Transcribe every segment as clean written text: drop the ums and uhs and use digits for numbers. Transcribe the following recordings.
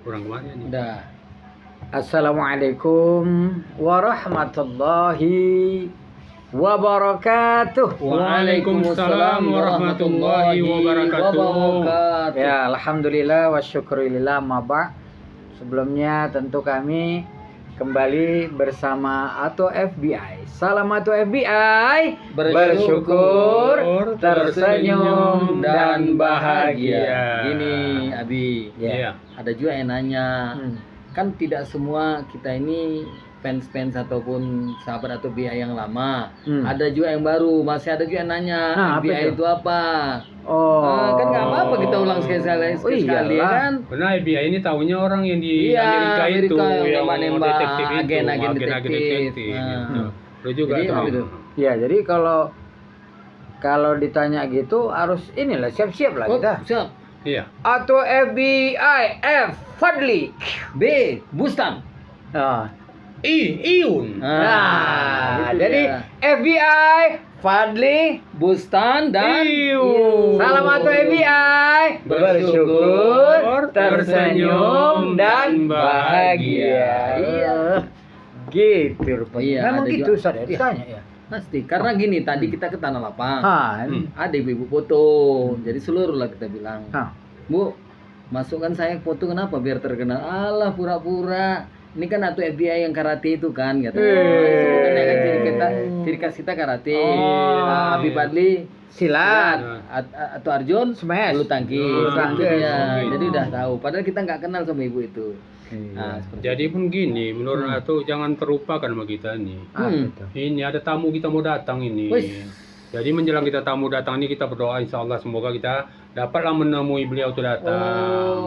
kurang kemana nih? Udah. Assalamualaikum warahmatullahi wabarakatuh. Waalaikumsalam warahmatullahi wabarakatuh. Ya, alhamdulillah wa syukurillah maba. Sebelumnya tentu kami kembali bersama Ato FBI. Salam Ato FBI. Bersyukur, tersenyum dan bahagia. Gini Abi, Iya. ada juga yang nanya. Kan tidak semua kita ini fans ataupun sahabat atau BI yang lama. Ada juga yang baru, masih ada juga yang nanya, BI itu apa? Kan nggak apa-apa kita ulang sekali kan. Benar, FBI ini tahunya orang yang di Amerika itu yang nembak detektif itu, agen detektif. Gitu. Lu juga Jadi, tahu. Ya, jadi kalau ditanya gitu harus inilah siap-siap lah kita. Siap. Iya. Atau FBI, F Fadli, B Bustan. Iun. Gitu jadi dia. FBI, Fadli, Bustan dan Iun. salam atau FBI, bersyukur, tersenyum dan bahagia. Iya. Gitu rupanya. Iya, Memang ada gitu juga. Ustaz ya, ditanya ya. Pasti, karena gini tadi kita ke Tanah Lapang. Hmm. Ada ibu foto, jadi seluruh lah kita bilang, Bu, masukkan saya foto kenapa biar terkenal? Alah pura-pura. Ini kan atau FBI yang karate itu kan, gitu. Sebutannya kan ciri khas kita karate. Abi Fadli Silat. atau Arjun Smash. bulu tangkis. Bulu tangkis. Ya, jadi udah tahu. Padahal kita nggak kenal sama ibu itu. Nah, seperti Jadi pun gini, menurut Ato jangan terlupakan sama kita nih. Gitu. Ini ada tamu kita mau datang ini. Wih. Jadi menjelang kita tamu datang ini kita berdoa insya Allah semoga kita dapatlah menemui beliau itu datang.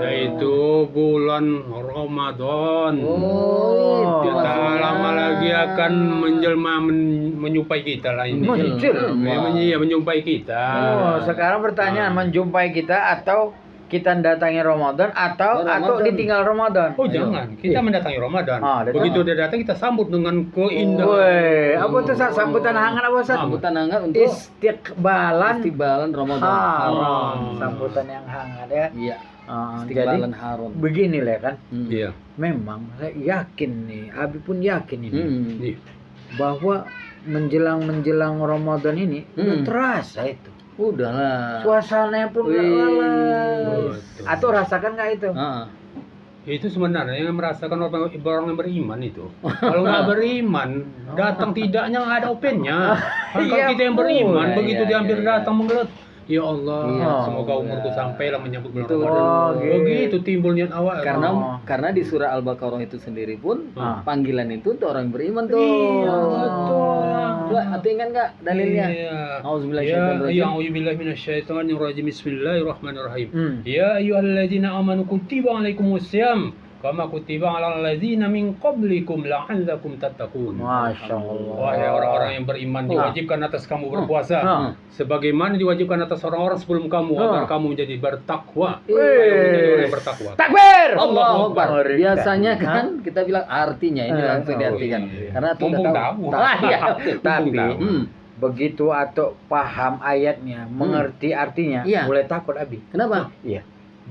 Yaitu bulan Ramadan. Kita lama lagi akan menjelma menyupai kita lah ini. Menyupai kita. Sekarang pertanyaan menjumpai kita atau kita datangi Ramadan atau ditinggal Ramadan. Oh jangan, kita mendatangi Ramadan. Begitu dia datang kita sambut dengan keindahan. Woi, apa tuh sambutan hangat apa Ustaz? sambutan hangat untuk Istiqbalan Ramadan haram. Sambutan yang hangat ya. Iya. Jadi Istiqbalan haram. beginilah kan. Iya. Memang saya yakin nih, Abi pun yakin ini Iya. bahwa menjelang Ramadan ini udah terasa itu. Udahlah. Suasananya pun nggak Betul. atau rasakan nggak itu? Itu sebenarnya yang merasakan orang yang beriman itu. Kalau nggak beriman, datang tidaknya nggak ada opennya. Kalau kita yang beriman, begitu diambil datang menggelut. Ya Allah, semoga umurku sampailah menyambut bulan Ramadan. Begitu timbul niat awal. Karena di surah Al-Baqarah itu sendiri pun panggilan itu untuk orang beriman tuh. Iya, betul. Atau ingat nggak dalilnya? A'udzubillahi minasyaitonirrajim. Bismillahirrahmanirrahim. Ya ayyuhalladzina amanu kutiba alaikumussyam kama kutiba alal ladzina min qablikum la'allakum tattaqun. Masyaallah. Wahai orang-orang yang beriman, diwajibkan atas kamu berpuasa sebagaimana diwajibkan atas orang-orang sebelum kamu agar kamu menjadi bertakwa. Ayo menjadi orang yang bertakwa. Takbir! Allahu Akbar. Biasanya kan kita bilang artinya ini langsung diartikan. Karena Mumpung tahu. Tapi begitu atau paham ayatnya, mengerti artinya, mulai takut Abi. Kenapa? Iya.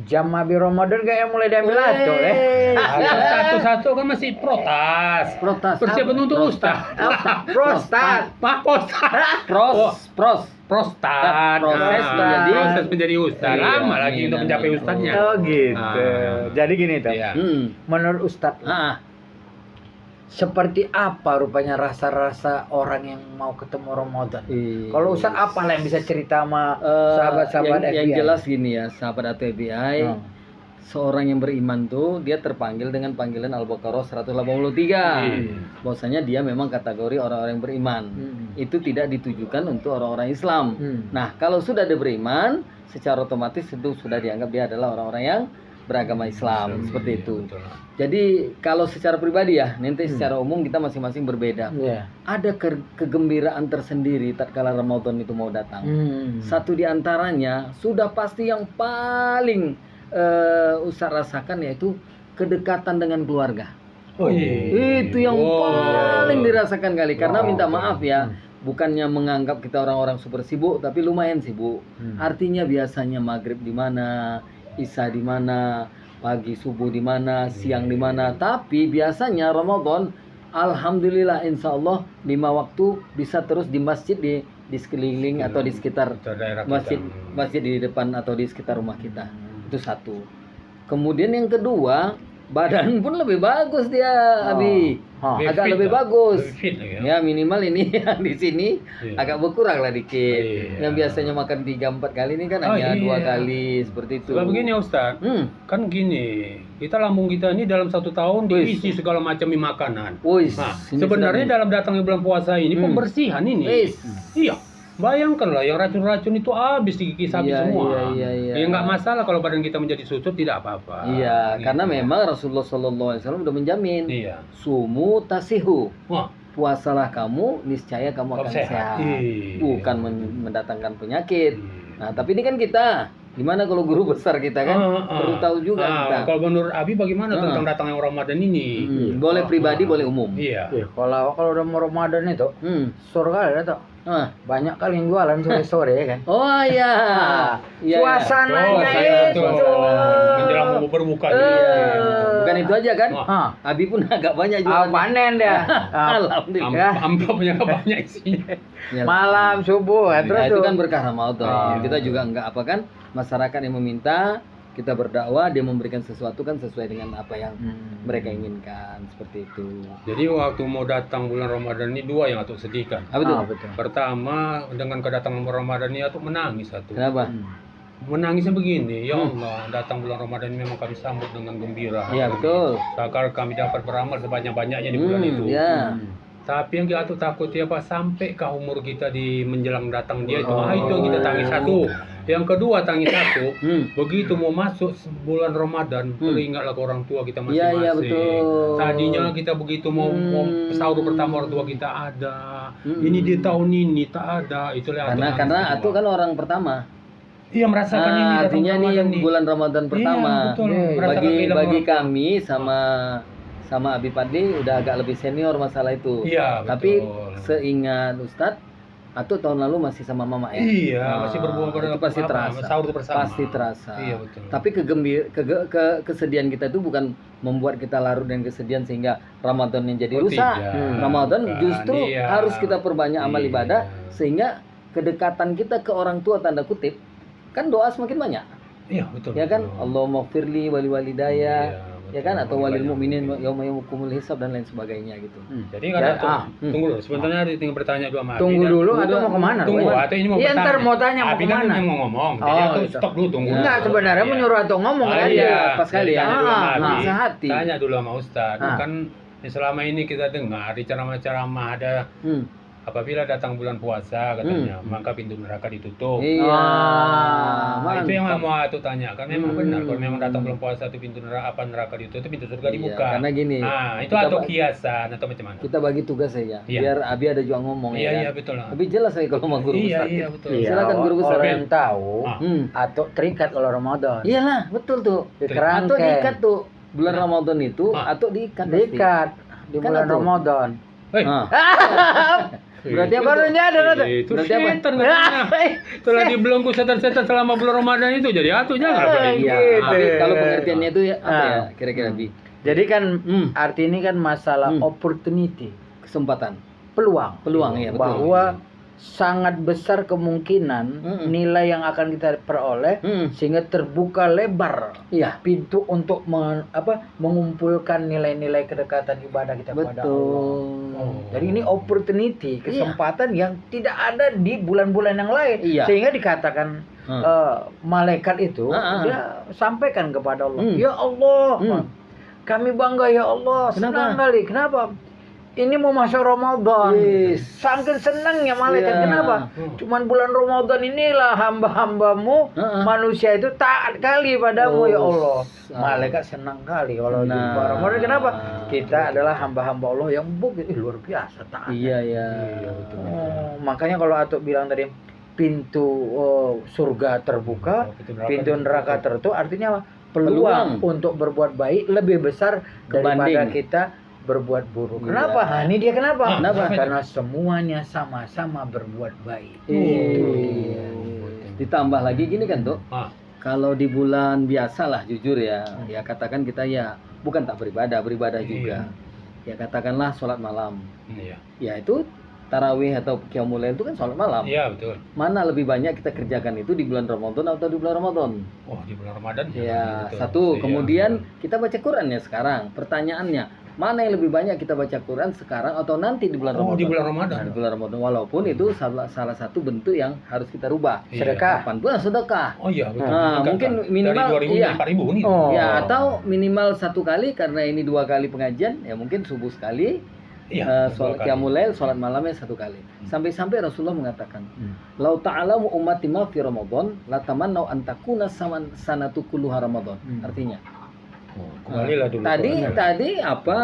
Jam Abi Ramadan kayak mulai diambil atau Satu-satu kan masih protas. Persiapan untuk ustaz. Prostat. Prostat. Proses menjadi ustaz. Lama lagi untuk mencapai ustaznya. Oh gitu. Jadi gini tuh. Menurut Ustaz, seperti apa rupanya rasa-rasa orang yang mau ketemu Ramadan? Kalau Ustaz apa lah yang bisa cerita sama sahabat-sahabat FBI? Yang jelas gini ya, sahabat FBI, seorang yang beriman tuh dia terpanggil dengan panggilan Al-Baqarah 183. Bahwasanya dia memang kategori orang-orang yang beriman. Itu tidak ditujukan untuk orang-orang Islam. Nah, kalau sudah ada beriman, secara otomatis itu sudah dianggap dia adalah orang-orang yang beragama Islam, seperti itu. Jadi kalau secara pribadi ya, nanti secara umum kita masing-masing berbeda. Ada kegembiraan tersendiri tatkala Ramadan itu mau datang. Satu di antaranya sudah pasti yang paling Ustaz rasakan yaitu kedekatan dengan keluarga. Itu yang paling dirasakan kali. Karena minta maaf ya, bukannya menganggap kita orang-orang super sibuk, tapi lumayan sibuk. Artinya biasanya maghrib di mana, Isya di mana, pagi subuh di mana, siang di mana. Tapi biasanya Ramadan, alhamdulillah insya Allah 5 waktu bisa terus di masjid di sekeliling atau di sekitar daerah masjid kita. masjid di depan atau di sekitar rumah kita. Itu satu. Kemudian yang kedua, badan pun lebih bagus dia, Abi. Agak lebih bagus. Lebih fit lagi, Ya minimal ini yang di sini Iya. agak berkurang lah dikit. Iya. Yang biasanya makan 3-4 kali ini kan Oh, hanya 2 iya. kali seperti itu. Sebab begini Ustaz, kan gini, kita lambung kita ini dalam 1 tahun Wis. diisi segala macam makanan. Wis, Nah, ini sebenarnya sedang dalam datangnya bulan puasa ini pembersihan ini. Wis. Iya. Bayangkanlah yang racun-racun itu habis digigit habis Iya, semua. iya. Ya nggak masalah kalau badan kita menjadi susut, tidak apa-apa. Iya, Gitu. karena memang Rasulullah SAW udah menjamin. Iya. Sumu tasihu. Wah, Puasalah kamu, niscaya kamu akan sehat. Iya. Bukan mendatangkan penyakit. Iya. Nah, tapi ini kan kita, gimana kalau guru besar kita kan perlu tahu juga kita. Kalau menurut Abi bagaimana tentang datangnya Ramadan ini? Boleh pribadi, boleh umum. Iya. Kalau udah mau Ramadan itu, surga ada tuh. Banyak kali yang jualan sore-sore ya kan. Oh iya. Iya. Suasananya itu. Menjelang mau berbuka. Bukan itu aja kan? Abi pun agak banyak jualan. Panen dia. Alhamdulillah. Amplopnya banyak isinya. Malam subuh terus Itu tuh. kan berkah Ramadan. Kita juga enggak apa kan? Masyarakat yang meminta, kita berdakwah, dia memberikan sesuatu kan sesuai dengan apa yang mereka inginkan, seperti itu. Jadi waktu mau datang bulan Ramadan ini 2 yang Atuk sedihkan. Apa itu? Betul. Pertama, dengan kedatangan bulan Ramadan ini Atuk menangis Atuk. Kenapa? Menangisnya begini, ya Allah, datang bulan Ramadan ini memang kami sambut dengan gembira. Iya, betul. Agar kami dapat beramal sebanyak-banyaknya di bulan itu. Ya. Tapi yang Atuk takut ya Pak, sampaikah umur kita di menjelang datang dia itu. Itu yang kita tangis satu. Yang kedua tangis satu, begitu mau masuk bulan Ramadan, teringatlah ke orang tua kita masing-masing. Iya, betul. Tadinya kita begitu mau sahur pertama orang tua kita ada. Ini di tahun ini tak ada. Itulah Karena Atu kan orang pertama. Iya merasakan ini. datang Artinya nih Ramadan nih. bulan Ramadan pertama. Iya, betul. Merasakan Bagi kehilangan orang tua. kami sama Abi Padi udah agak lebih senior masalah itu. Iya, Tapi betul. seingat Ustadz, Atu tahun lalu masih sama Mama ya. Iya, masih berbuah pada itu pasti terasa. sahur bersama. Pasti terasa. Iya, betul. Tapi kesedihan kita itu bukan membuat kita larut dan kesedihan sehingga Ramadannya jadi rusak. tidak. Ramadan Bukan, justru iya. harus kita perbanyak amal Iya. ibadah sehingga kedekatan kita ke orang tua tanda kutip kan doa semakin banyak. Iya, betul. Ya kan? betul. Allahumma firli wali walidaya. Iya, Ya kan, atau walil Banyak. mukminin yauma yaumul hisab dan lain sebagainya gitu. Jadi kan tunggu dulu, sebentar tinggal bertanya dulu sama Abi. Tunggu Dan- dulu atau mau kemana? Tunggu, atau ini mau Iya, bertanya. ntar mau tanya mau Abi kan kemana. yang mau ngomong, jadi Oh, aku gitu. stop dulu tunggu. Enggak, sebenarnya Iya. menyuruh atau ngomong kan. Iya, pas kali ya. Tanya dulu sama Abi. Nah, sehati. Tanya dulu sama Ustaz. Ah. Kan selama ini kita dengar di ceramah-ceramah ada apabila datang bulan puasa katanya, maka pintu neraka ditutup. Iya. Nah, itu yang mantap. mau aku tanyakan memang benar kalau memang datang bulan puasa itu pintu neraka ditutup, pintu surga Iya, dibuka. karena gini, Nah, itu kita atau ba- kiasan atau macam mana? Kita bagi tugas ya, Iya. biar Abi ada juga ngomong Iya, ya. iya kan? betul lah. Tapi jelas saya kalau mau guru Iya, besar. iya betul. Iya, Silakan guru besar. orang yang tahu Ah. atau terikat kalau Ramadan. Iyalah, betul tuh. Di Atau kerangkeng. diikat tuh bulan Ramadan itu, Ah. atau diikat. pasti. Diikat di Kan bulan atau- Ramadan. Hei, Berarti apa? Baru nyadar tuh. itu Berarti apa? setan katanya. Setelah dibelenggu setan-setan selama bulan Ramadan itu jadi atuh jangan apa Iya, Gitu. tapi kalau pengertiannya itu ya apa Ah. ya kira-kira Bi? Jadi kan arti ini kan masalah Hmm. opportunity, Kesempatan, peluang. peluang ya betul. Bahwa sangat besar kemungkinan nilai yang akan kita peroleh sehingga terbuka lebar Iya, pintu untuk mengumpulkan nilai-nilai kedekatan ibadah kita kepada Allah. betul. Jadi ini opportunity, kesempatan yang tidak ada di bulan-bulan yang lain. Iya. Sehingga dikatakan malaikat itu dia sampaikan kepada Allah, "Ya Allah, kami bangga ya Allah, senang kali. Kenapa? Ini mau masuk Ramadan." Saking senangnya malaikat. Iya. Kenapa? Cuman bulan Ramadan inilah hamba-hambamu manusia itu taat kali padamu ya Allah. Malaikat senang kali kalau di bulan Ramadan. Kenapa? Kita adalah hamba-hamba Allah yang begitu luar biasa taat. Iya, iya. Makanya kalau Atuk bilang tadi pintu surga terbuka, pintu neraka tertutup, artinya apa? Peluang untuk berbuat baik lebih besar daripada Kebanding. kita berbuat buruk. Iya. Kenapa? Ini dia kenapa? Kenapa? Karena semuanya sama-sama berbuat baik. Iya. Ditambah lagi gini kan tuh, Ah. Kalau di bulan biasa lah jujur ya, ya katakan kita ya bukan tak beribadah juga. Ya katakanlah sholat malam. Iya. Ya itu tarawih atau qiyamul lail itu kan sholat malam. Iya, betul. Mana lebih banyak kita kerjakan itu di bulan Ramadan atau di bulan Ramadan? Oh, di bulan Ramadan. Ya, betul. satu. Iya, Kemudian betul. kita baca Quran ya sekarang. Pertanyaannya, mana yang lebih banyak kita baca Quran sekarang atau nanti di bulan Oh, Ramadan? di bulan Ramadan. Nah, di bulan Ramadan. Walaupun itu salah satu bentuk yang harus kita rubah. Iya. Sedekah. Kapanpun sedekah. Oh iya, betul. Nah, Kan, mungkin kan. minimal, dari 2000 iya. jadi 4000 nih. Oh. Ya, atau minimal 1 kali karena ini 2 kali pengajian, ya mungkin subuh sekali. Iya. Sholat qiyamul lail, sholat malamnya 1 kali. Sampai-sampai Rasulullah mengatakan, "Lau ta'alamu ummati ma fi Ramadan, la tamannau an takuna sanatu kulluha Ramadan." Artinya, Kembalilah dulu. tadi apa?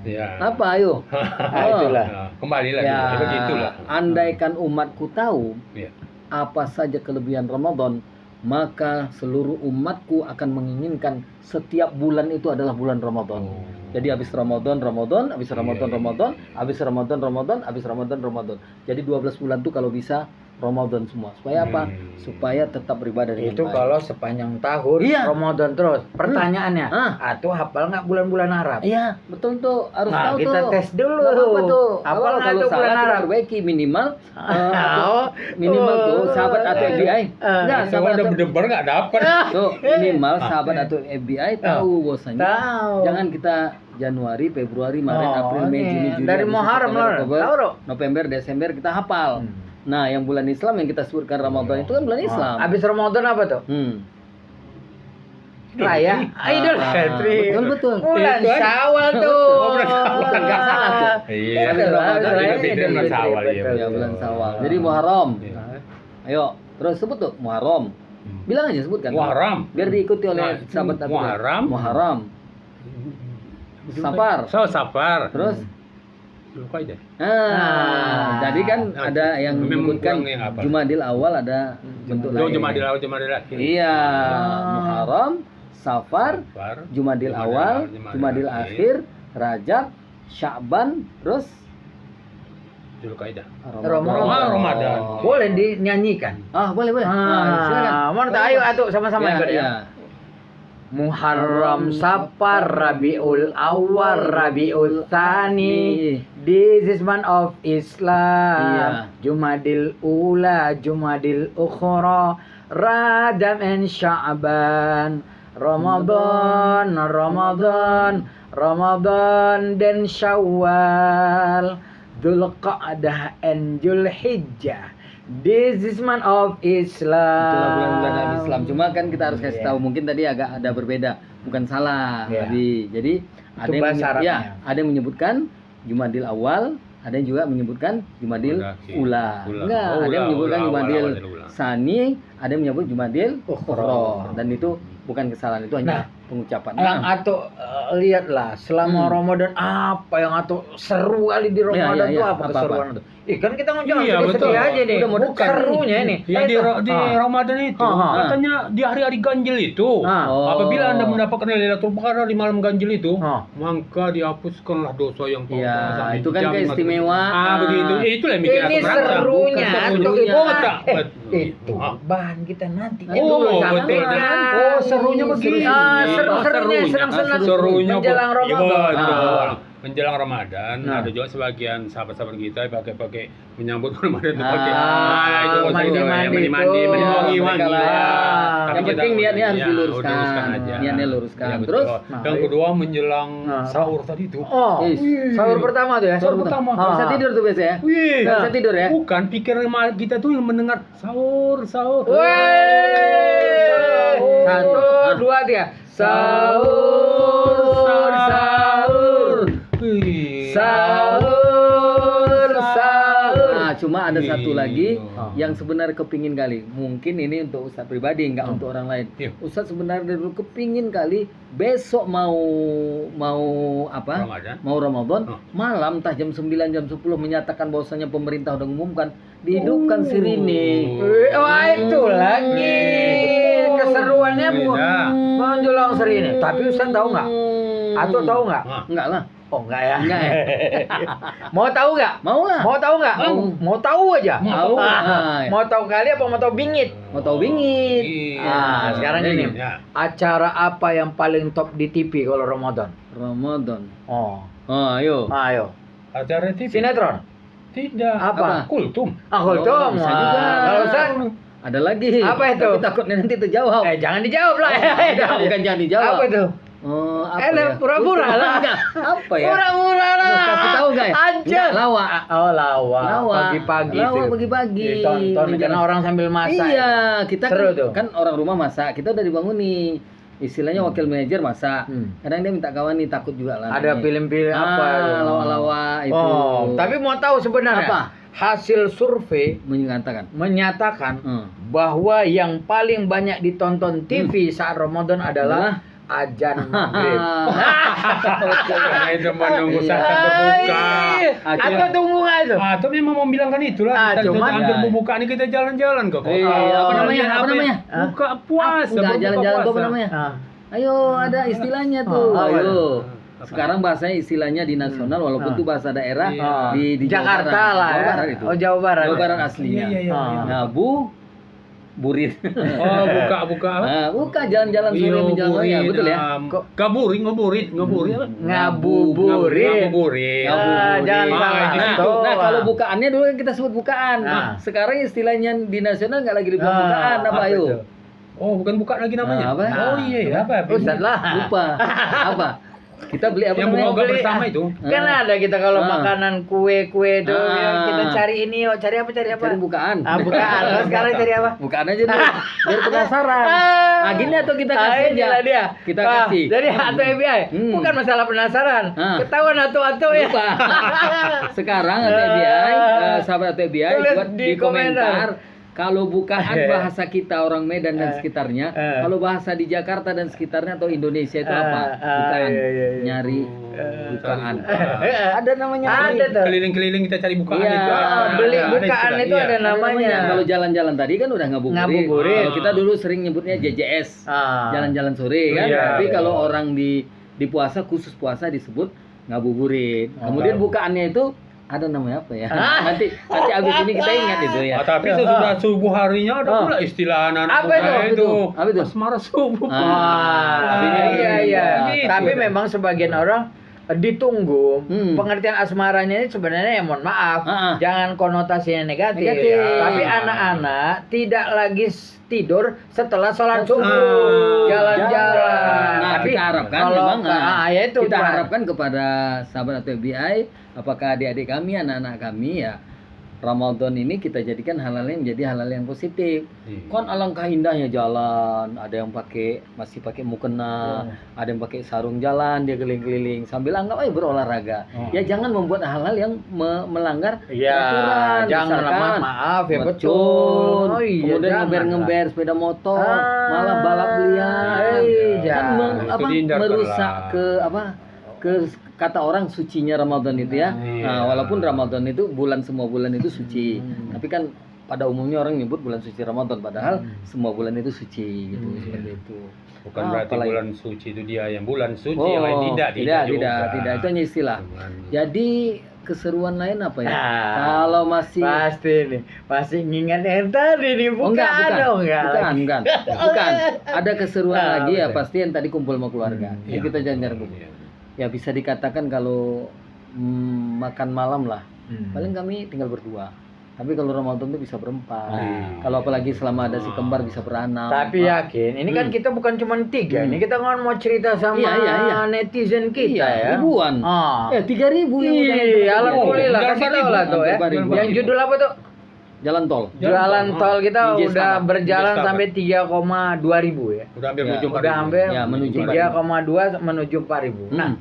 Iya. Apa ayo? Nah, itulah. Nah, kembalilah Ya, dulu. Begitulah. andaikan umatku tahu Iya. apa saja kelebihan Ramadan, maka seluruh umatku akan menginginkan setiap bulan itu adalah bulan Ramadan. Oh. Jadi habis Ramadan, habis Ramadan, Iya. habis Ramadan, habis Ramadan. Jadi 12 bulan tuh kalau bisa Ramadan semua. Supaya apa? Supaya tetap beribadah dengan Itu baik. kalau sepanjang tahun Iya. Ramadan terus. Pertanyaannya, atau hafal nggak bulan-bulan Arab? Iya, betul tuh. Harus Nah, tahu kita tuh. tes dulu. Nggak apa-apa tuh. Hafal Kalau nggak tuh salah bulan kita Arab? perbaiki minimal Oh. minimal tuh sahabat atau FBI. Enggak, Coba sahabat udah atau berdebar nggak dapet. tuh minimal sahabat atau FBI tahu bosnya. Tahu. Jangan kita Januari, Februari, Maret, Oh, April, Mei, ini. Juni, Juli, Dari Agustus, Muharram, September, Lor. Oktober, Tahu, Ro? November, Desember kita hafal. Nah, yang bulan Islam yang kita sebutkan Ramadan itu kan bulan Islam. Habis Ramadan apa tuh? Raya Idul Fitri. Betul. Bulan Itu kan? Syawal tuh. Oh, bulan Syawal. Nggak salah tuh. Iya. Betul, Ramadan, betul. Idul Fitri, Idul bulan Fitri, Syawal, iya, betul. Ya bulan Syawal. Jadi Muharram. Iya. Ayo, terus sebut tuh Muharram. Bilang aja sebutkan. Muharram. Biar diikuti oleh Nah, sahabat Abu Bakar. Muharram. Safar. Safar. Terus Lupa aja. jadi kan Nah, ada yang memang menyebutkan kurang yang apa? Jumadil awal ada bentuk lain. Jumadil awal, Jumadil akhir. Iya, Muharram, Safar, Safar, Jumadil awal, Jumadil akhir, Rajab, Sya'ban, terus Dzulqa'dah. Ramadan. Boleh dinyanyikan. Boleh. Silakan. Mana ayo atuh sama-sama Ya, ikut ya. ya. Muharram, Safar, Rabiul Awal, Rabiul Tsani. This is month of Islam. Iya. Jumadil Ula, Jumadil Ukhra, Rajab and Sya'ban. Ramadan dan Syawal. Dzulqa'dah and Dzulhijjah. This is month of Islam. Itulah bulan-bulan Islam. Cuma kan kita harus kasih tahu, mungkin tadi agak ada berbeda, bukan salah tadi. Jadi ada yang bahasa Arabnya. ada yang menyebutkan Jumadil awal, ada yang juga menyebutkan Jumadil ula. Enggak, ada yang menyebutkan Jumadil Sani, ada yang menyebut Jumadil Ukhra. Dan itu bukan kesalahan, itu hanya pengucapan. Yang atuh lihatlah selama Ramadan apa yang atuh seru kali di Ramadan tuh apa keseruan itu? Kan kita ngomong Iya, betul. sedih aja nih. Udah mau dekat Serunya ini. Ya di Ramadan itu katanya di hari-hari ganjil itu apabila Anda mendapatkan Lailatul Qadar di malam ganjil itu maka dihapuskanlah dosa yang kau Iya, itu kan keistimewaan. Begitu. Itulah yang bikin Ini aku merasa. serunya Itu bahan kita nanti. Oh, betul. Oh, serunya begini. Seru-serunya senang-senang menjelang Ramadan. Menjelang Ramadan ada juga sebagian sahabat-sahabat kita pakai menyambut Ramadan itu pakai itu mandi wangi. Yang penting niatnya harus diluruskan. Niatnya luruskan. Terus yang kedua menjelang sahur tadi itu. Sahur pertama tuh ya. Sahur pertama. Bisa tidur tuh biasa ya. Bisa tidur ya. Bukan, pikiran kita tuh yang mendengar sahur. Satu, dua, tiga. Sahur. Cuma ada satu lagi yang sebenarnya kepingin kali. Mungkin ini untuk Ustadz pribadi, nggak untuk orang lain. Ustadz sebenarnya dulu kepingin kali besok mau apa? Ramadan. Mau Ramadan, malam entah jam 9 jam 10 menyatakan bahwasanya pemerintah udah mengumumkan dihidupkan sirine. Wah, itu lagi keseruannya menjulang sirine. Tapi Ustadz tahu nggak? Atau tahu nggak? Enggak lah. Oh enggak ya? Enggak ya? Mau tahu nggak? Mau lah. Mau tahu nggak? Mau tahu aja. Tahu. Mau tahu kali apa mau tahu bingit? Mau tahu bingit. Sekarang ini acara apa yang paling top di TV kalau Ramadan? Ramadan. Oh, Ayo. ayo. Acara TV. Sinetron. Tidak. Apa? Kultum. Kultum. Bisa juga. Kalau Ustaz? Ada lagi. Apa itu? Tapi takutnya nanti terjawab. Jangan dijawab lah. Bukan jangan dijawab. Apa itu? Apa ya? Pura-pura lah. Apa ya? Pura-pura lah. Kasih tahu guys. Anjir. Lawa. Oh, lawa. Pagi-pagi. Lawa pagi-pagi. Ditonton karena orang sambil masak. Iya, kita seru tuh. kan orang rumah masak. Kita udah dibangun nih. Istilahnya wakil manajer masak. Kadang dia minta kawan nih, takut juga lah. Ada film-film apa? Lawa-lawa itu. Oh, tapi mau tahu sebenarnya apa? Hasil survei menyatakan bahwa yang paling banyak ditonton TV saat Ramadan adalah azan maghrib. Itu menunggu saat berbuka. Atau tunggu nggak itu? Atau memang membilangkan itulah. Cuma hampir berbuka ini kita jalan-jalan kok. Apa namanya? Buka puasa. Enggak jalan-jalan tuh apa namanya? Ayo, ada istilahnya tuh. Ayo. Sekarang bahasanya istilahnya di nasional walaupun itu bahasa daerah di Jakarta lah ya. Jawa Barat itu. Jawa Barat. Jawa Barat aslinya. Nah, burit. Buka apa? Nah, buka jalan-jalan sore menjelang ya, betul ya? Ngabuburit. Jangan salah. Nah, kalau bukaannya dulu kan kita sebut bukaan. Sekarang istilahnya di nasional nggak lagi dibilang bukaan, apa ayo? Oh, bukan buka lagi namanya. Apa? Oh iya, apa? Ustaz lah. Lupa. Apa? Kita beli apa yang namanya? buka bersama itu. Kan ada kita kalau makanan kue-kue tuh kita cari ini yuk, cari apa? Cari bukaan. Bukaan. Sekarang cari apa? Bukaan aja dulu. Biar penasaran. Nah, gini atau kita kasih aja. Dia. Kita kasih. Jadi atau FBI bukan masalah penasaran. Ketahuan atau ya. Sekarang FBI, sahabat FBI buat di komentar. Kalau bukaan bahasa kita orang Medan dan sekitarnya, kalau bahasa di Jakarta dan sekitarnya atau Indonesia itu apa? Bukaan. Nyari bukaan. Ada namanya. Ada tuh. Keliling-keliling kita cari bukaan itu. Beli bukaan itu ada namanya. Kalau jalan-jalan tadi kan udah ngabuburit. Kalau kita dulu sering nyebutnya JJS. Jalan-jalan sore kan. Tapi kalau orang di puasa khusus puasa disebut ngabuburit. Kemudian bukaannya itu ada namanya apa ya? Nanti abis ini kita ingat itu ya. Tapi sesudah subuh harinya ada pula istilah anak-anak itu. Apa itu? Asmara subuh. Iya. Tapi memang sebagian orang ditunggu pengertian asmaranya ini sebenarnya mohon maaf jangan konotasinya negatif. Tapi anak-anak tidak lagi tidur setelah sholat subuh jalan-jalan. Nah, tapi kita harapkan memang kita harapkan kepada sahabat atau FBI, apakah adik-adik kami, anak-anak kami ya, Ramadan ini kita jadikan hal-hal yang menjadi hal-hal yang positif. Kan alangkah indahnya jalan, ada yang masih pakai mukena, ada yang pakai sarung jalan, dia keliling-keliling sambil anggap aja berolahraga. Ya jangan membuat hal-hal yang melanggar aturan. Jangan misalkan, maaf ya betul. Kemudian ngember-ngember sepeda motor, malah balap liar. Kan merusak ke kata orang sucinya Ramadan itu ya. Nah, walaupun Ramadan itu semua bulan itu suci. Tapi kan pada umumnya orang nyebut bulan suci Ramadan padahal semua bulan itu suci gitu seperti itu. Bukan berarti bulan suci itu dia yang bulan suci yang lain tidak. Itu hanya istilah. Jadi keseruan lain apa ya? Kalau masih pasti ngingat yang tadi nih bukan. Ada keseruan lagi ya pasti yang tadi kumpul sama keluarga. Ya kita jangan ya bisa dikatakan kalau makan malam lah paling kami tinggal berdua, tapi kalau Ramadan itu bisa berempat. Kalau apalagi selama ada si kembar bisa berenam. Tapi yakin ini kan kita bukan cuma 3 ini kita kan mau cerita sama netizen kita ya ribuan 3.000 yang alhamdulillah kasih tahu lah tuh ya yang judul apa tuh jalan tol kita udah berjalan sampai 3,2 ribu ya. Udah hampir menuju 3,2 menuju 4.000. Nah,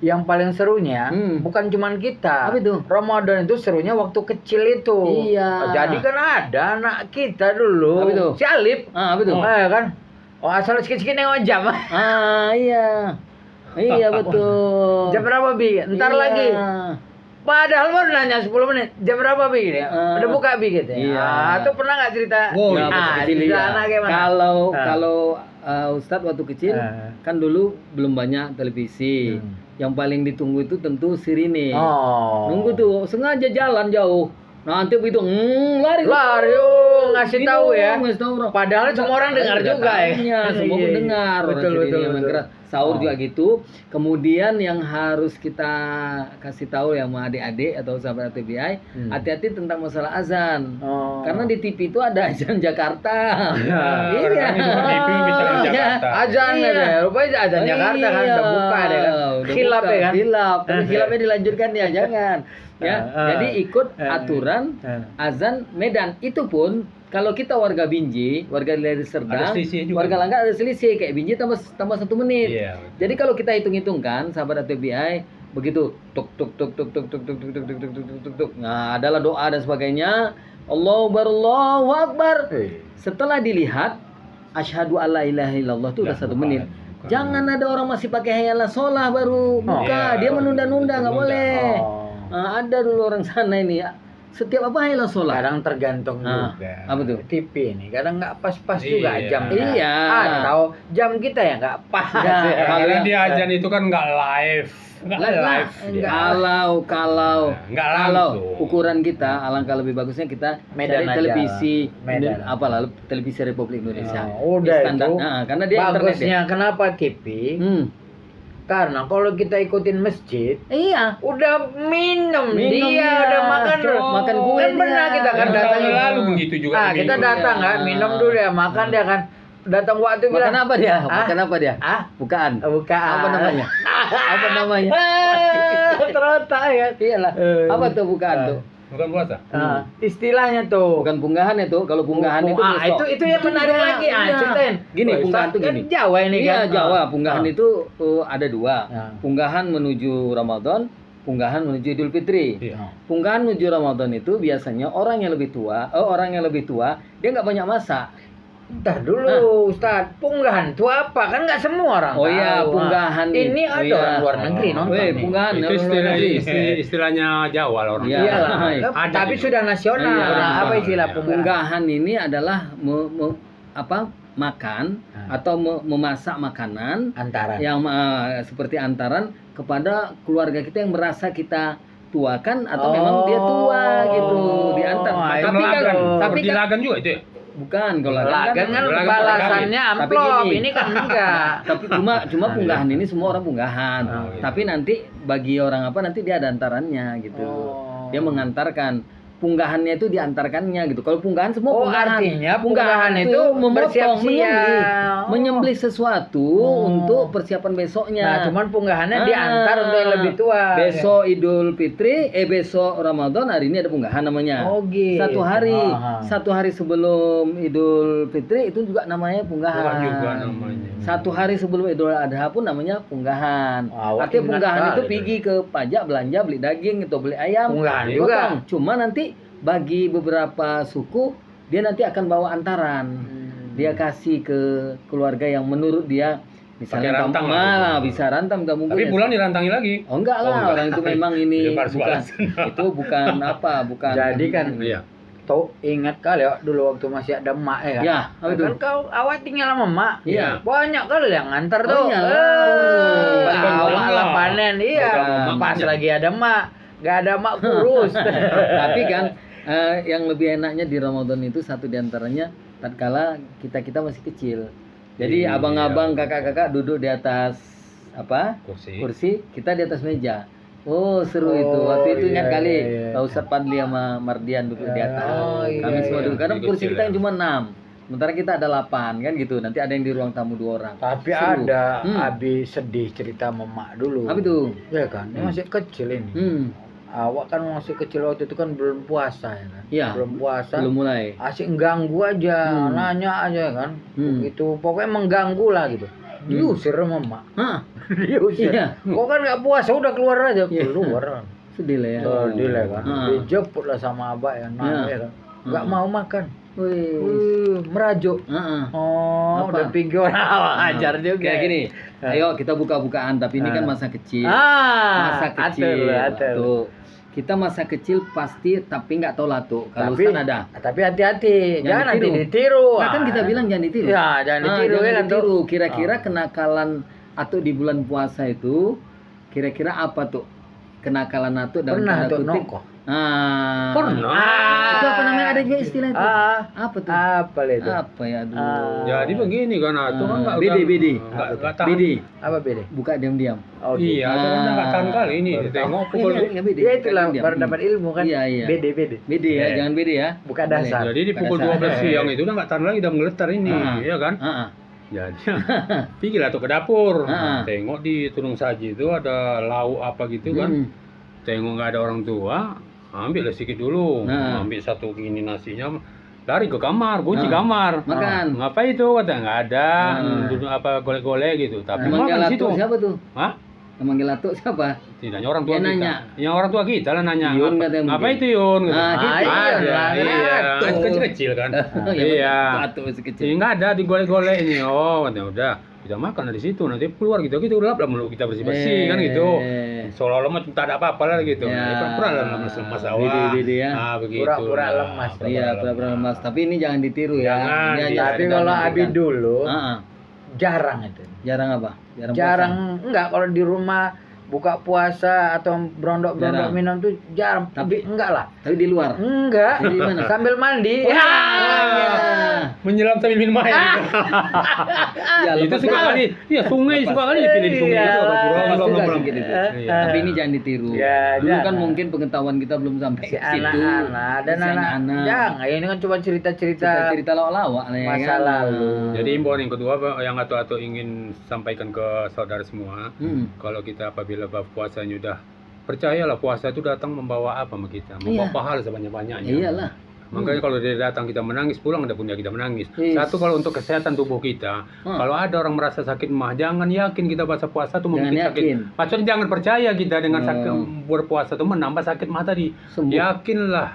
yang paling serunya bukan cuman kita. Apa itu? Ramadan itu serunya waktu kecil itu. Iya. Jadi kan ada anak kita dulu. Apa itu? Si Alif. Apa itu? Kan. Asal sikit-sikit nengok jam. Iya. Iya betul. Jam berapa Bi? Ntar lagi. Padahal baru nanya 10 menit. Jam berapa Bi? Udah buka Bi gitu ya. Itu pernah enggak cerita? Kalau Ustadz waktu kecil kan dulu belum banyak televisi. Yang paling ditunggu itu tentu sirine. Nunggu tuh sengaja jalan jauh. Nanti begitu lari ngasih tahu ya. Ngasih tahu orang. Padahal semua orang dengar juga ya. Semua pun dengar. Betul. Sahur juga gitu. Kemudian yang harus kita kasih tahu yang mau adik-adik atau sahabat TBI, hati-hati tentang masalah azan. Karena di TV itu ada azan Jakarta. Iya. Azan ada. Rupanya azan Jakarta kan udah buka deh kan. Khilaf ya kan. Khilaf. Tapi khilafnya dilanjutkan ya, jangan. Ya, jadi ikut aturan azan Medan. Itu pun kalau kita warga Binjai, warga dari Serdang, warga Langkat ada selisih kayak Binjai tambah 1 menit. Jadi kalau kita hitung-hitungkan sahabat TBI begitu tuk. Nah, adalah doa dan sebagainya. Allahu Akbar. Setelah dilihat asyhadu alla ilaha illallah itu udah 1 menit. Jangan ada orang masih pakai hayalah sholah baru buka. Dia menunda-nunda, nggak boleh. Ada dulu orang sana ini ya. Setiap apa hayalah sholat. Kadang tergantung juga. Apa tuh? TV ini kadang nggak pas-pas juga jam. Iya. Atau jam kita ya nggak pas. Karena dia azan itu kan nggak live. Kalau ukuran kita alangkah lebih bagusnya kita Medan cari televisi Medan. televisi Republik Indonesia. Udah standar. itu. Karena dia bagusnya kenapa TV? Karena kalau kita ikutin masjid, udah minum dia udah makan kue. Kan pernah kita kan datang lalu begitu juga. Kita datang kan minum dulu ya, makan dia kan. Datang waktu bilang. Makan apa dia? Makan apa dia? Bukaan. Apa namanya? Apa namanya? Terotak ya. Iyalah. Apa tuh bukaan tuh? Bukan puasa. Istilahnya tuh. Bukan punggahan itu. Kalau punggahan itu besok. Itu yang menarik lagi. Ceritain. Gini, punggahan tuh gini. Jawa ini kan. Iya, Jawa. Punggahan itu ada 2. Punggahan menuju Ramadan, punggahan menuju Idul Fitri. Punggahan menuju Ramadan itu biasanya orang yang lebih tua, dia nggak banyak masak. Entar dulu, Ustaz. Punggahan itu apa? Kan nggak semua orang tahu. Iya, punggahan. Ini ada orang luar negeri nonton. Punggahan. Itu istilahnya Jawa lah orang. Iya. Tapi sudah nasional. Apa istilah punggahan? Punggahan ini adalah makan atau memasak makanan yang seperti antaran kepada keluarga kita yang merasa kita tuakan atau memang dia tua gitu diantar. Tapi lagan juga itu ya? Bukan, kalau lagan kan balasannya amplop, ini kan enggak. Tapi cuma punggahan ini semua orang punggahan. Tapi nanti bagi orang nanti dia ada antarannya gitu. Dia mengantarkan. Punggahannya itu diantarkannya gitu. Kalau punggahan semua punggahan. Artinya punggahan itu memotong, menyembelih sesuatu untuk persiapan besoknya. Nah, cuman punggahannya diantar untuk yang lebih tua. Besok Idul Fitri, besok Ramadan, hari ini ada punggahan namanya. Gitu. Satu hari sebelum Idul Fitri itu juga namanya punggahan. Juga namanya. 1 hari sebelum Idul Adha pun namanya punggahan. Artinya punggahan itu pergi ke pajak belanja beli daging atau beli ayam. Punggahan juga. Cuma nanti bagi beberapa suku dia nanti akan bawa antaran. Dia kasih ke keluarga yang menurut dia misalnya rantang bisa rantang nggak mungkin. Tapi bulan dirantangi lagi. Enggak lah, orang itu memang ini bukan. Itu bukan. Jadi kan Tuh ingat kali ya dulu waktu masih ada emak ya kan? Ya, kan kau awak tinggal sama emak. Iya. Banyak kali yang nganter tuh. Awak lah panen, pas lagi ada emak, nggak ada emak kurus. Tapi kan yang lebih enaknya di Ramadan itu satu diantaranya tatkala kita masih kecil. Jadi abang-abang, kakak-kakak duduk di atas kursi, kita di atas meja. Seru itu. Waktu itu ingat kali Pak Ustadz Padli sama Mardian duduk di atas. Kami semua duduk. Karena kursi kita yang cuma 6. Sementara kita ada 8 kan gitu. Nanti ada yang di ruang tamu 2 orang. Tapi seru. Ada Abi sedih cerita memak dulu. Apa itu? Ya kan, dia masih kecil ini. Awak kan masih kecil waktu itu kan belum puasa ya kan. Iya. Belum puasa. Belum mulai. Asik ganggu aja, nanya aja kan. Gitu. Pokoknya mengganggu lah gitu. Diusir sama emak. Diusir. Iya. Kok kan nggak puasa udah keluar aja. Keluar. Sedih lah ya. Sedih lah kan. Dijemput lah sama abah ya. Kan. Nggak mau makan. Merajuk. Udah pergi orang ajar juga. Kayak gini. Ayo kita buka-bukaan, tapi ini kan masa kecil. Masa kecil. Tuh. kita masa kecil pasti tapi nggak tahu latu. Kalau Tapi Ustaz ada. Tapi hati-hati, Jangan jangan nanti ditiru. ditiru. Nah, kan kita bilang jangan ditiru. Ya, jangan ditiru jangan ya kan tuh. ditiru. Kira-kira kenakalan atau di bulan puasa itu kira-kira apa tuh? Kenakalan atau dalam Pernah tanda tuh kutip. nongkoh. Itu apa namanya? Ada juga istilah itu. Apa tuh? Apa itu? Apa ya? Aduh. Jadi begini kan, itu kan nggak Bidi. nggak tahan. Bidi. Apa beda? Buka diam-diam. Oh, Iya, itu kan nggak tahan kali ini. Tengok pukul. Iya, Bidi. Ya itulah Buka baru diam-diam. dapat ilmu kan. Iya, iya. Bede. Bidi ya, Iya. jangan bidi ya. Buka dasar. Jadi di pukul Pada saat- 12 siang itu udah nggak tahan lagi, udah mengeletar ini, iya kan? Heeh. Jadi pikirlah tuh ke dapur. Ah. Tengok di turung saji itu ada lauk apa gitu kan. Tengok nggak ada orang tua, ambil sedikit dulu. Nah. Ambil satu gini nasinya, lari ke kamar, kunci Nah. kamar. Makan. Ngapain itu? Kata nggak ada, Nah. duduk apa golek-golek gitu. Tapi Yang manggil makan latu situ. siapa tuh? Hah? Yang manggil latu siapa? Tidaknya orang tua Dia kita. nanya. Yang orang tua kita lah nanya. Yun katanya Apa mungkin. itu Yun? Gitu. Ah, gitu. Ada, iya. Latu. Kecil-kecil kan. Iya. Iya. Latu masih kecil. Ini nggak ada digolek-golek ini. Oh, katanya udah. Kita makan dari situ. Nanti keluar gitu. Kita ulap lah mulut kita bersih-bersih kan gitu. Seolah-olah macam tak ada apa-apa lah gitu. Ya. Pura-pura lah lemas awal. Bidi ya. Ah, begitu. Pura-pura lah. lemas. Iya, pura-pura lemas. Tapi ini jangan ditiru ya. Jangan, Ini hanya iya. Tapi sekedar kalau menunjukkan. Abi dulu Heeh. jarang itu. Jarang apa? Jarang enggak kalau di rumah buka puasa atau Jarang. berondok-berondok minum tuh jarang. Tapi enggak lah. Tapi di luar. Enggak. Jadi mana? Sambil mandi. Menyelam sambil minum air. Ya, Itu lepas suka ya. kali. Iya, sungai suka kali dipilih di sungai Iya. itu. Suka sedikit itu. Iya. Tapi ini jangan ditiru. Ya, Dulu kan jangan. mungkin pengetahuan kita belum sampai Si ke situ. anak-anak dan Si anak-anak. Jangan, ini kan cuma cerita-cerita Cerita lawak-lawak lah ya masa kan? lalu. Jadi imbauan yang kedua yang atau ingin sampaikan ke saudara semua, kalau kita apabila puasanya udah percayalah puasa itu datang membawa apa sama kita, membawa Iya. pahala sebanyak-banyaknya. Iyalah. Makanya kalau dia datang kita menangis, pulang ada punya kita menangis. Yes. Satu kalau untuk kesehatan tubuh kita, kalau ada orang merasa sakit mah jangan yakin kita puasa itu Jangan membuat sakit. yakin. Maksudnya jangan percaya kita dengan sakit berpuasa itu menambah sakit mah tadi. Sembuh. Yakinlah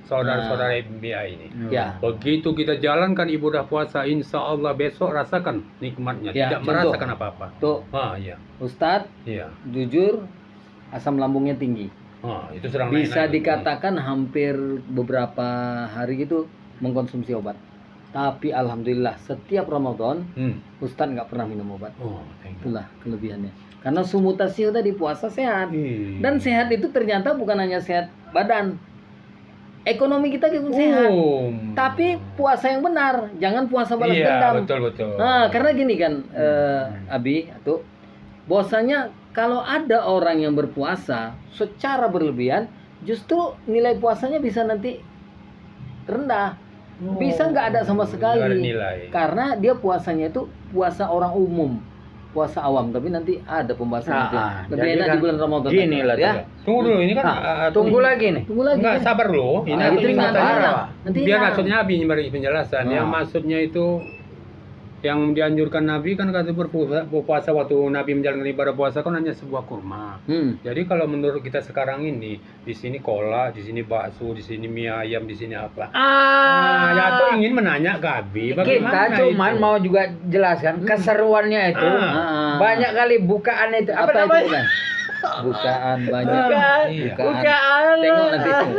saudara-saudara MBI ini. Ya. Begitu kita jalankan ibadah puasa, insya Allah besok rasakan nikmatnya, Ya, tidak contoh. merasakan apa-apa. Tuh, Ah iya, Ustadz iya. jujur asam lambungnya tinggi. Ah itu sedang Bisa naik-naik. dikatakan hampir beberapa hari itu mengkonsumsi obat. Tapi alhamdulillah setiap Ramadan Ustadz nggak pernah minum obat. Oh, thank you. Itulah kelebihannya. Karena sumutasi tadi puasa sehat. Iya. Dan sehat itu ternyata bukan hanya sehat badan. Ekonomi kita juga sehat. Tapi puasa yang benar, jangan puasa balas iya, dendam. betul. Nah, karena gini kan, Abi, atau bahwasanya kalau ada orang yang berpuasa secara berlebihan, justru nilai puasanya bisa nanti rendah, bisa nggak ada sama Nggak ada sekali, nilai. karena dia puasanya itu puasa orang umum, puasa awam. Tapi nanti ada pembahasan nanti. Lebih jadi enak kan di bulan Ramadan. gini nanti, lah, ya. Tunggu dulu, ini kan Tunggu lagi nih. Tunggu lagi. Enggak, kan? sabar dulu. Ini Nah, nanti itu kita nanti tanya. hilang. Nanti Biar hilang. maksudnya Abi beri penjelasan. Yang maksudnya itu yang dianjurkan Nabi kan kata berpuasa waktu Nabi menjalankan ibadah puasa kan hanya sebuah kurma. Jadi kalau menurut kita sekarang ini di sini kolak, di sini bakso, di sini mie ayam, di sini apa? Ya tuh ingin menanya ke Abi Kita bagaimana cuman itu? mau juga jelaskan keseruannya itu. Banyak kali bukaan itu. Apa Apa itu namanya? kan? Bukaan banyak. Bukaan. Iya. Bukaan. Tengok nanti tuh.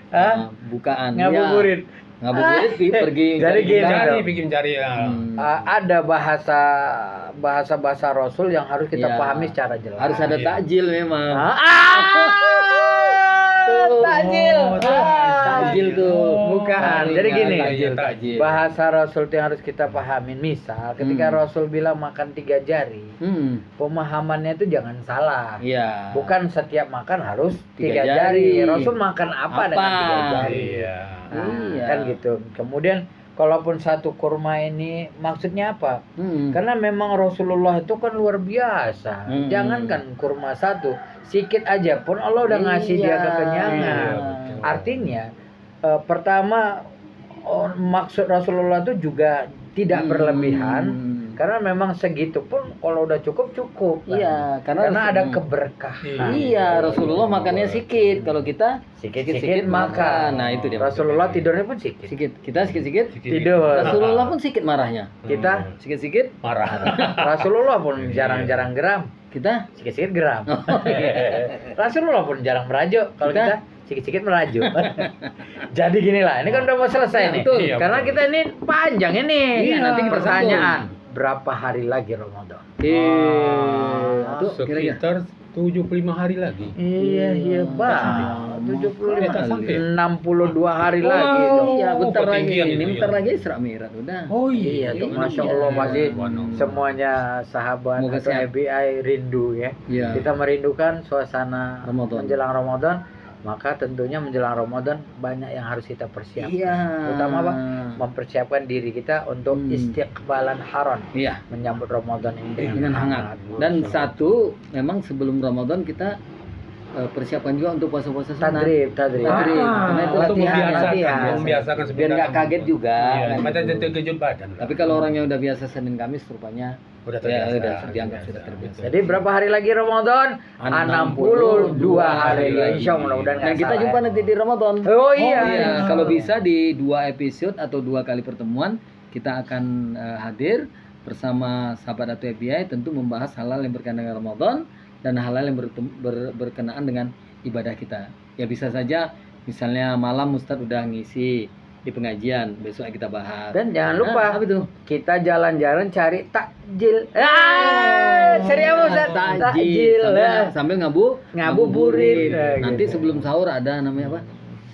Hah? Bukaan. Ngabuburit. Ya. Ngabuburit pergi Jadi cari gini, ikan. Cari bikin cari ya. Ada bahasa rosul yang harus kita Iya. pahami secara jelas. Harus ada Iya. takjil memang. Tuh. Takjil. Takjil tuh. Bukan. Paling Jadi gini, takjil. bahasa rasul itu yang harus kita pahami. Misal ketika Rasul bilang makan 3 jari, pemahamannya itu jangan salah. Iya. Bukan setiap makan harus 3 Tiga jari. jari. Rasul makan apa dengan 3 jari? Iya. Nah, Iya. kan gitu. Kemudian kalaupun satu kurma ini maksudnya apa? Karena memang Rasulullah itu kan luar biasa. Jangankan kurma satu, sikit aja pun Allah udah ngasih dia Iya. kekenyangan. Iya, betul. Artinya pertama maksud Rasulullah itu juga tidak berlebihan. Karena memang segitu pun kalau udah cukup kan. Iya, karena ada keberkahan. Iya, Rasulullah makannya sikit. Kalau kita Sikit-sikit makan. Nah, itu dia. Rasulullah tidurnya pun sikit. Sikit. Kita sikit-sikit Tidur. Rasulullah pun sikit marahnya. Kita Sikit-sikit marah. Rasulullah pun jarang-jarang geram. Kita sikit-sikit geram. Rasulullah pun jarang merajuk, kalau kita sikit-sikit merajuk. Jadi ginilah, ini kan udah mau selesai nih. Betul. Karena kita ini panjang ini. Iya, nanti kita pertanyaan, berapa hari lagi Ramadan? itu kira-kira Sekitar 75 hari lagi. Iya, Pak. 75 Kita sampai. 62 hari lagi itu. Iya, bentar lagi ketinggian ini, itu, bentar ya. lagi Isra Mi'raj udah. Oh iya, tuh, Masya Allah masih semuanya sahabat Semoga atau sehat. FBI rindu ya. Iya. Kita merindukan suasana Ramadan. menjelang Ramadan, maka tentunya menjelang Ramadan banyak yang harus kita persiapkan. Iya. Terutama apa? Mempersiapkan diri kita untuk istiqbalan haron, Iya, menyambut Ramadan ini dengan hangat. Dan satu, memang sebelum Ramadan kita persiapkan juga untuk puasa-puasa sunat. tadrib. Karena itu Untuk latihan. membiasakan Biar nggak kaget juga. Iya, kan macam gitu. terkejut badan. Tapi kalau orang yang udah biasa Senin Kamis rupanya udah ya, terbiasa. udah dianggap sudah terbiasa. Jadi berapa hari lagi Ramadan? 62 hari. Insya Allah mudah-mudahan Dan nggak kita salah jumpa ya. nanti di Ramadan. Oh iya. Kalau bisa di 2 episode atau 2 kali pertemuan kita akan hadir bersama sahabat atau FBI, tentu membahas hal-hal yang berkenaan dengan Ramadan dan hal-hal yang berkenaan dengan ibadah kita. Ya bisa saja misalnya malam Ustadz udah ngisi di pengajian, besok kita bahas. Dan jangan lupa apa itu? kita jalan-jalan cari takjil. Serius Ustaz? Takjil sambil Ngabuburit. Nanti Gitu. sebelum sahur ada namanya apa?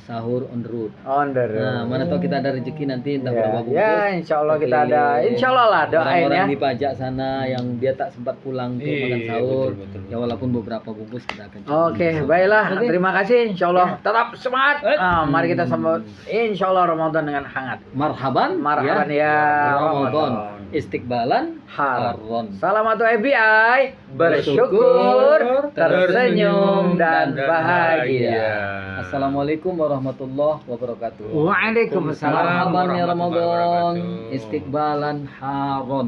Sahur on the road. On the road. Nah, mana tahu kita ada rezeki nanti entah Ya, berapa bungkus. ya, insya Allah kita ada. Keliling. Insya Allah lah doain Orang-orang ya. di pajak sana yang dia tak sempat pulang untuk makan Iya, sahur. betul. Ya walaupun beberapa bungkus kita akan Oke, baiklah. Oke. Terima kasih. Insya Allah tetap semangat. Mari kita Hmm. sambut Insya Allah Ramadan dengan hangat. Marhaban, Marhaban ya Ramadan. Ramadan. Istiqbalan haron. Salam atau FBI, bersyukur, tersenyum dan bahagia. Assalamualaikum warahmatullahi wabarakatuh. Waalaikumsalam. Marhaban ya warahmatullahi Ramadan. wabarakatuh. Istiqbalan haron.